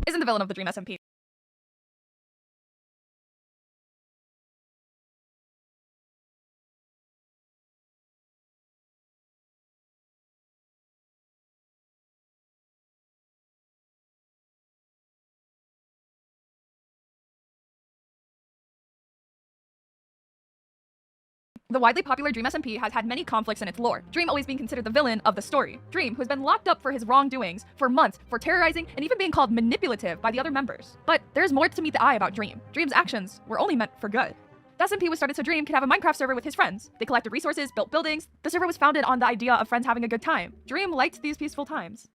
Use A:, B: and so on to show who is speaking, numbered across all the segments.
A: isn't the villain of the Dream SMP. The widely popular Dream SMP has had many conflicts in its lore, Dream always being considered the villain of the story. Dream, who has been locked up for his wrongdoings for months, for terrorizing and even being called manipulative by the other members. But there's more to meet the eye about Dream. Dream's actions were only meant for good. The SMP was started so Dream could have a Minecraft server with his friends. They collected resources, built buildings. The server was founded on the idea of friends having a good time. Dream liked these peaceful times.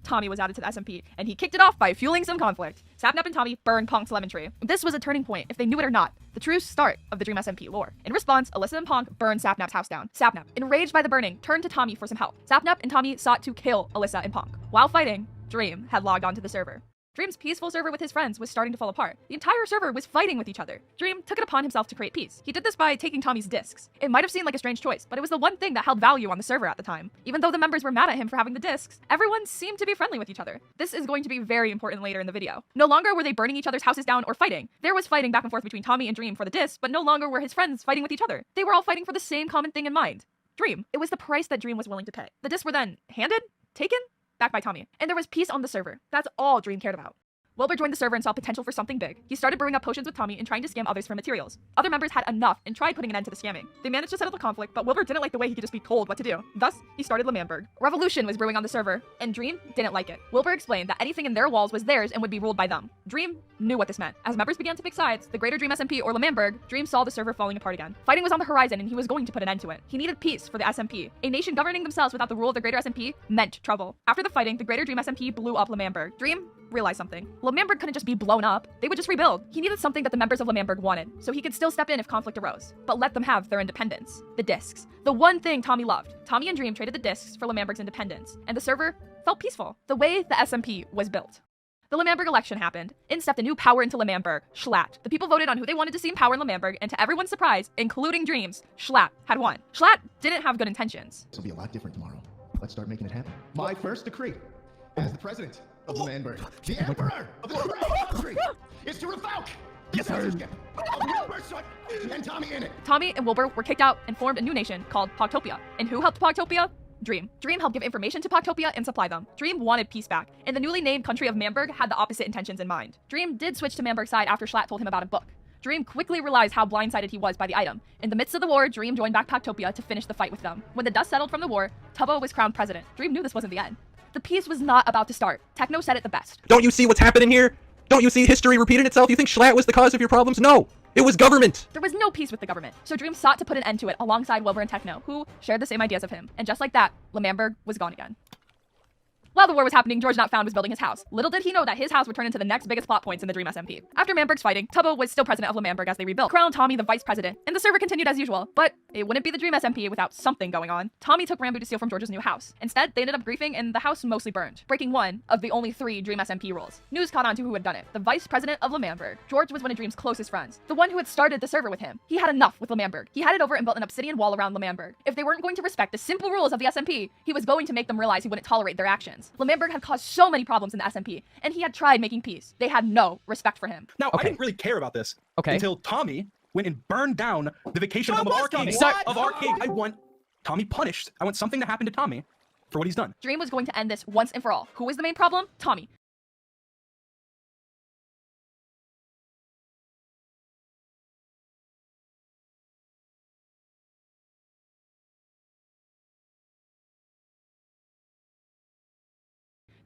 A: Tommy was added to the SMP, and he kicked it off by fueling some conflict. Sapnap and Tommy burned Ponk's lemon tree. This was a turning point, if they knew it or not, the true start of the Dream SMP lore. In response, Alyssa and Ponk burned Sapnap's house down. Sapnap, enraged by the burning, turned to Tommy for some help. Sapnap and Tommy sought to kill Alyssa and Ponk. While fighting, Dream had logged onto the server. Dream's peaceful server with his friends was starting to fall apart. The entire server was fighting with each other. Dream took it upon himself to create peace. He did this by taking Tommy's discs. It might have seemed like a strange choice, but it was the one thing that held value on the server at the time. Even though the members were mad at him for having the discs, everyone seemed to be friendly with each other. This is going to be very important later in the video. No longer were they burning each other's houses down or fighting. There was fighting back and forth between Tommy and Dream for the discs, but no longer were his friends fighting with each other. They were all fighting for the same common thing in mind. Dream. It was the price that Dream was willing to pay. The discs were then handed, taken, back by Tommy. And there was peace on the server. That's all Dream cared about. Wilbur joined the server and saw potential for something big. He started brewing up potions with Tommy and trying to scam others for materials. Other members had enough and tried putting an end to the scamming. They managed to settle the conflict, but Wilbur didn't like the way he could just be told what to do. Thus, he started Lemamberg. Revolution was brewing on the server, and Dream didn't like it. Wilbur explained that anything in their walls was theirs and would be ruled by them. Dream knew what this meant. As members began to pick sides, the Greater Dream SMP or Lemamberg, Dream saw the server falling apart again. Fighting was on the horizon and he was going to put an end to it. He needed peace for the SMP. A nation governing themselves without the rule of the Greater SMP meant trouble. After the fighting, the Greater Dream SMP blew up Lemamberg. Dream realized something. Lemamberg couldn't just be blown up. They would just rebuild. He needed something that the members of Lemamberg wanted, so he could still step in if conflict arose, but let them have their independence. The discs. The one thing Tommy loved. Tommy and Dream traded the discs for Lemamberg's independence, and the server felt peaceful. The way the SMP was built. The Lemamberg election happened. In stepped a new power into Lemamberg, Schlatt. The people voted on who they wanted to see in power in Lemamberg, and to everyone's surprise, including Dream's, Schlatt had won. Schlatt didn't have good intentions.
B: This will be a lot different tomorrow. Let's start making it happen. My first decree as the president of Lemamberg, the emperor of the country, is to revoke the censorship of Wilbur Soot and Tommy in it.
A: Tommy and Wilbur were kicked out and formed a new nation called Pogtopia. And who helped Pogtopia? Dream. Dream helped give information to Pogtopia and supply them. Dream wanted peace back, and the newly named country of Mamberg had the opposite intentions in mind. Dream did switch to Mamberg's side after Schlatt told him about a book. Dream quickly realized how blindsided he was by the item. In the midst of the war, Dream joined back Pogtopia to finish the fight with them. When the dust settled from the war, Tubbo was crowned president. Dream knew this wasn't the end. The peace was not about to start. Techno said it the best.
C: Don't you see what's happening here? Don't you see history repeating itself? You think Schlatt was the cause of your problems? No! It was government!
A: There was no peace with the government, so Dream sought to put an end to it alongside Wilbur and Techno, who shared the same ideas of him. And just like that, Lemamberg was gone again. While the war was happening, George Not Found was building his house. Little did he know that his house would turn into the next biggest plot points in the Dream SMP. After Mamberg's fighting, Tubbo was still president of Lemamberg as they rebuilt, crowned Tommy the vice president, and the server continued as usual. But it wouldn't be the Dream SMP without something going on. Tommy took Rambo to steal from George's new house. Instead, they ended up griefing and the house mostly burned, breaking one of the only 3 Dream SMP rules. News caught on to who had done it. The vice president of Lemamberg. George was one of Dream's closest friends, the one who had started the server with him. He had enough with Lemamberg. He headed over and built an obsidian wall around Lemamberg. If they weren't going to respect the simple rules of the SMP, he was going to make them realize he wouldn't tolerate their actions. Lemamberg had caused so many problems in the SMP, and he had tried making peace. They had no respect for him.
D: Now, I didn't really care about this until Tommy went and burned down the vacation home of our king. I want Tommy punished. I want something to happen to Tommy for what he's done.
A: Dream was going to end this once and for all. Who was the main problem? Tommy.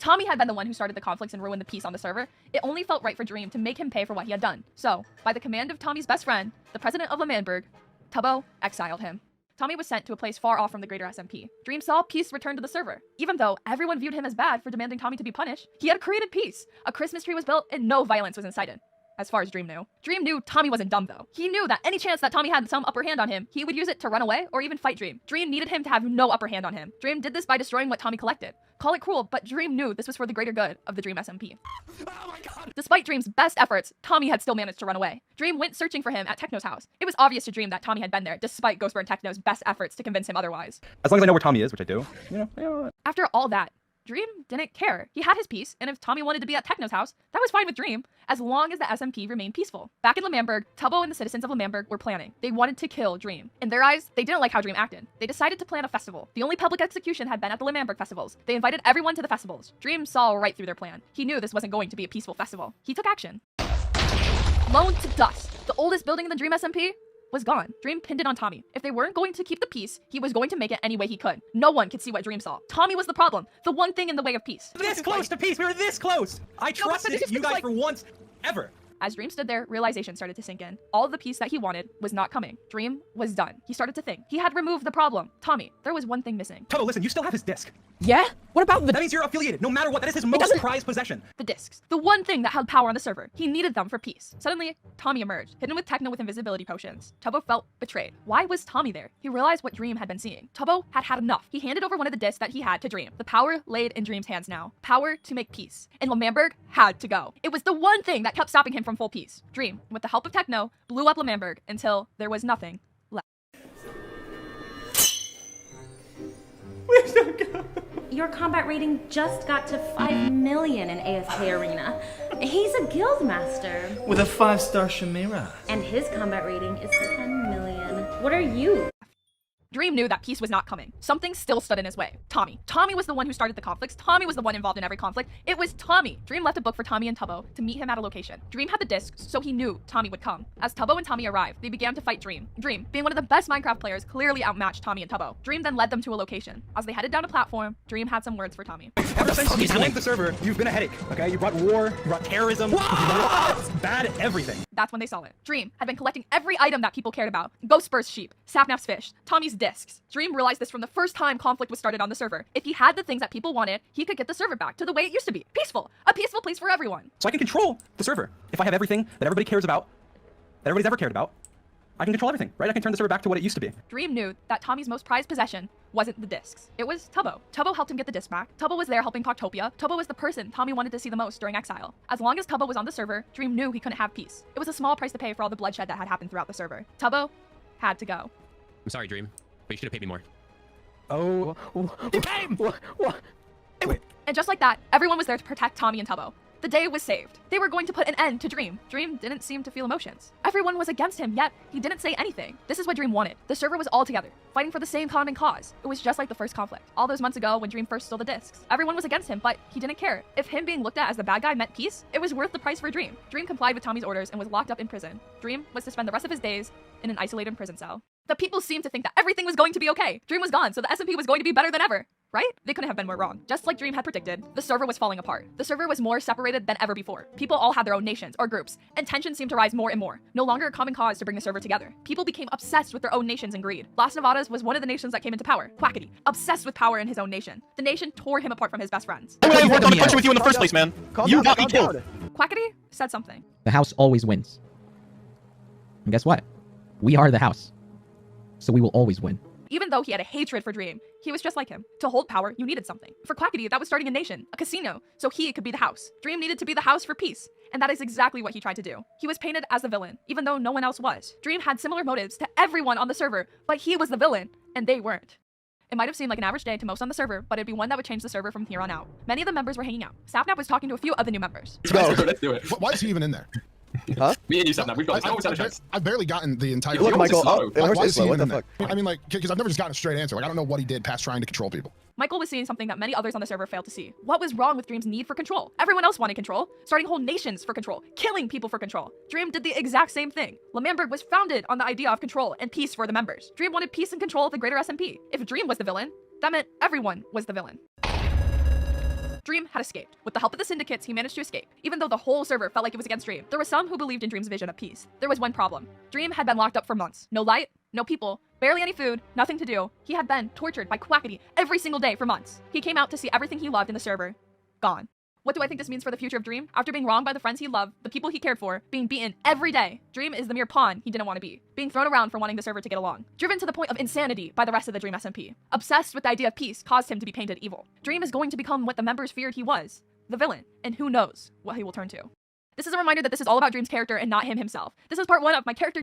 A: Tommy had been the one who started the conflicts and ruined the peace on the server. It only felt right for Dream to make him pay for what he had done. So, by the command of Tommy's best friend, the president of Lemamberg, Tubbo exiled him. Tommy was sent to a place far off from the greater SMP. Dream saw peace return to the server. Even though everyone viewed him as bad for demanding Tommy to be punished, he had created peace. A Christmas tree was built and no violence was incited. As far as Dream knew. Dream knew Tommy wasn't dumb though. He knew that any chance that Tommy had some upper hand on him, he would use it to run away or even fight Dream. Dream needed him to have no upper hand on him. Dream did this by destroying what Tommy collected. Call it cruel, but Dream knew this was for the greater good of the Dream SMP.
D: Oh my god!
A: Despite Dream's best efforts, Tommy had still managed to run away. Dream went searching for him at Techno's house. It was obvious to Dream that Tommy had been there, despite Ghostbur and Techno's best efforts to convince him otherwise.
D: As long as I know where Tommy is, which I do, you know.
A: After all that, Dream didn't care. He had his peace, and if Tommy wanted to be at Techno's house, that was fine with Dream, as long as the SMP remained peaceful. Back in L'Manberg, Tubbo and the citizens of L'Manberg were planning. They wanted to kill Dream. In their eyes, they didn't like how Dream acted. They decided to plan a festival. The only public execution had been at the L'Manberg festivals. They invited everyone to the festivals. Dream saw right through their plan. He knew this wasn't going to be a peaceful festival. He took action. Blown to dust. The oldest building in the Dream SMP was gone. Dream pinned it on Tommy. If they weren't going to keep the peace, he was going to make it any way he could. No one could see what Dream saw. Tommy was the problem, the one thing in the way of peace.
D: This close to peace. We were this close. I trusted you guys for once ever.
A: As Dream stood there, realization started to sink in. All of the peace that he wanted was not coming. Dream was done. He started to think. He had removed the problem. Tommy, there was one thing missing.
D: Tubbo, listen, you still have his disc.
C: Yeah? What about
D: That means you're affiliated, no matter what. That is his most prized possession.
A: The discs. The one thing that held power on the server. He needed them for peace. Suddenly, Tommy emerged, hidden with Techno with invisibility potions. Tubbo felt betrayed. Why was Tommy there? He realized what Dream had been seeing. Tubbo had had enough. He handed over one of the discs that he had to Dream. The power laid in Dream's hands now. Power to make peace. And L'Manberg had to go. It was the one thing that kept stopping him from full peace. Dream, with the help of Techno, blew up L'Manberg until there was nothing left.
C: Where's that go?
E: Your combat rating just got to 5 million in AFK Arena. He's a guild master.
F: With a 5-star Chimera.
E: And his combat rating is 10 million. What are you?
A: Dream knew that peace was not coming. Something still stood in his way. Tommy. Tommy was the one who started the conflicts. Tommy was the one involved in every conflict. It was Tommy. Dream left a book for Tommy and Tubbo to meet him at a location. Dream had the discs, so he knew Tommy would come. As Tubbo and Tommy arrived, they began to fight Dream. Dream, being one of the best Minecraft players, clearly outmatched Tommy and Tubbo. Dream then led them to a location. As they headed down a platform, Dream had some words for Tommy.
D: Ever since you joined the server, you've been a headache, okay? You brought war, you brought terrorism, you brought bad everything.
A: That's when they saw it. Dream had been collecting every item that people cared about. Ghost Spurs sheep, Sapnap's fish, Tommy's discs. Dream realized this from the first time conflict was started on the server. If he had the things that people wanted, he could get the server back to the way it used to be. Peaceful. A peaceful place for everyone.
D: So I can control the server. If I have everything that everybody cares about, that everybody's ever cared about, I can control everything, right? I can turn the server back to what it used to be.
A: Dream knew that Tommy's most prized possession wasn't the discs. It was Tubbo. Tubbo helped him get the disc back. Tubbo was there helping Cocktopia. Tubbo was the person Tommy wanted to see the most during exile. As long as Tubbo was on the server, Dream knew he couldn't have peace. It was a small price to pay for all the bloodshed that had happened throughout the server. Tubbo had to go.
G: I'm sorry, Dream, but you should have paid me more.
D: Oh,
C: You came! What?
A: And just like that, everyone was there to protect Tommy and Tubbo. The day was saved. They were going to put an end to Dream. Dream didn't seem to feel emotions. Everyone was against him, yet he didn't say anything. This is what Dream wanted. The server was all together, fighting for the same common cause. It was just like the first conflict. All those months ago when Dream first stole the discs. Everyone was against him, but he didn't care. If him being looked at as the bad guy meant peace, it was worth the price for Dream. Dream complied with Tommy's orders and was locked up in prison. Dream was to spend the rest of his days in an isolated prison cell. The people seemed to think that everything was going to be okay. Dream was gone, so the SMP was going to be better than ever. Right? They couldn't have been more wrong. Just like Dream had predicted, the server was falling apart. The server was more separated than ever before. People all had their own nations or groups, and tension seemed to rise more and more. No longer a common cause to bring the server together. People became obsessed with their own nations and greed. Las Nevadas was one of the nations that came into power. Quackity, obsessed with power in his own nation. The nation tore him apart from his best friends.
C: I would have punch with you in the first place, man. You got me killed.
A: Quackity said something.
H: The house always wins. And guess what? We are the house. So we will always win.
A: Even though he had a hatred for Dream, he was just like him. To hold power, you needed something. For Quackity, that was starting a nation, a casino, so he could be the house. Dream needed to be the house for peace, and that is exactly what he tried to do. He was painted as the villain, even though no one else was. Dream had similar motives to everyone on the server, but he was the villain, and they weren't. It might have seemed like an average day to most on the server, but it'd be one that would change the server from here on out. Many of the members were hanging out. Sapnap was talking to a few of the new members.
G: Let's go, let's do it.
B: Why is he even in there?
F: Huh?
G: Me and you, Sapnap, we've got this. Always had a chance.
B: I've barely gotten the entire.
G: Look, Michael,
F: Oh,
B: Why
F: where's
B: is he
F: Isla?
B: even
F: What
B: in
F: the
B: there?
F: fuck?
B: I mean, like, because I've never just gotten a straight answer. Like, I don't know what he did past trying to control people.
A: Michael was seeing something that many others on the server failed to see. What was wrong with Dream's need for control? Everyone else wanted control, starting whole nations for control, killing people for control. Dream did the exact same thing. L'Manberg was founded on the idea of control and peace for the members. Dream wanted peace and control of the greater SMP. If Dream was the villain, that meant everyone was the villain. Dream had escaped. With the help of the syndicates, he managed to escape. Even though the whole server felt like it was against Dream, there were some who believed in Dream's vision of peace. There was one problem. Dream had been locked up for months. No light, no people, barely any food, nothing to do. He had been tortured by Quackity every single day for months. He came out to see everything he loved in the server gone. What do I think this means for the future of Dream? After being wronged by the friends he loved, the people he cared for, being beaten every day, Dream is the mere pawn he didn't want to be. Being thrown around for wanting the server to get along. Driven to the point of insanity by the rest of the Dream SMP. Obsessed with the idea of peace caused him to be painted evil. Dream is going to become what the members feared he was. The villain, and who knows what he will turn to. This is a reminder that this is all about Dream's character and not him himself. This is part 1 of my character